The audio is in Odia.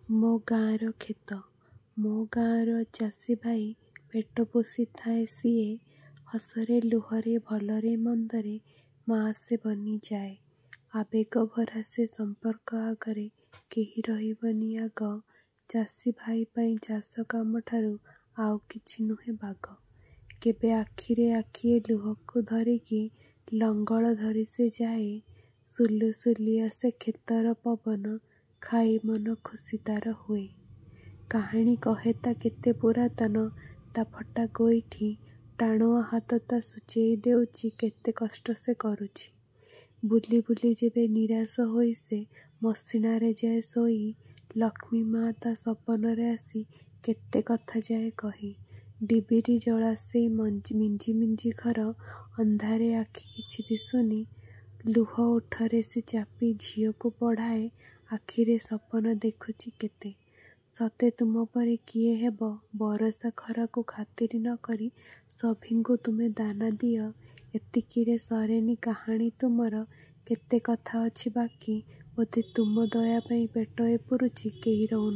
ମୋ ଗାଁର କ୍ଷେତ, ମୋ ଗାଁର ଚାଷୀ ଭାଇ ପେଟ ପୋଷିଥାଏ ସିଏ, ହସରେ ଲୁହରେ ଭଲରେ ମନ୍ଦରେ ମା' ସେ ବନିଯାଏ। ଆବେଗ ଭରା ସେ ସମ୍ପର୍କ ଆଗରେ କେହି ରହିବନି ଆଗ। ଚାଷୀ ଭାଇ ପାଇଁ ଚାଷ କାମଠାରୁ ଆଉ କିଛି ନୁହେଁ ବାଗ। କେବେ ଆଖିରେ ଆଖିଏ ଲୁହକୁ ଧରିକି ଲଙ୍ଗଳ ଧରି ସେ ଯାଏ। ସୁଲୁସୁଲି ଆସେ କ୍ଷେତର ପବନ, ଖାଇ ମନ ଖୁସି ତାର ହୁଏ। କାହାଣୀ କହେ ତା କେତେ ପୁରାତନ, ତା ଫଟା ଗୋଇଠି ଟାଣୁଆ ହାତ ତା ସୂଚେଇ ଦେଉଛି କେତେ କଷ୍ଟ ସେ କରୁଛି। ବୁଲି ବୁଲି ଯେବେ ନିରାଶ ହୋଇ ସେ ମସିଣାରେ ଯାଏ ଶୋଇ, ଲକ୍ଷ୍ମୀ ମା' ତା ସପନରେ ଆସି କେତେ କଥା ଯାଏ କହି। ଡିବିରି ଜଳା ସେଇ ମିଞ୍ଜି ମିଞ୍ଜି ଘର, ଅନ୍ଧାରେ ଆଖି କିଛି ଦିଶୁନି। ଲୁହ ଓଠରେ ସେ ଚାପି ଝିଅକୁ ପଢ଼ାଏ, ଆଖିରେ ସପନ ଦେଖୁଛି କେତେ। ସତେ ତୁମ ପରି କିଏ ହେବ, ବରଷା ଖରାକୁ ଖାତିର ନ କରି ସଭିଙ୍କୁ ତୁମେ ଦାନା ଦିଅ। ଏତିକିରେ ସରେନି କାହାଣୀ ତୁମର, କେତେ କଥା ଅଛି ବାକି। ବୋଧେ ତୁମ ଦୟା ପାଇଁ ପେଟ ଏ ପୁରୁଛି, କେହି ରହୁନ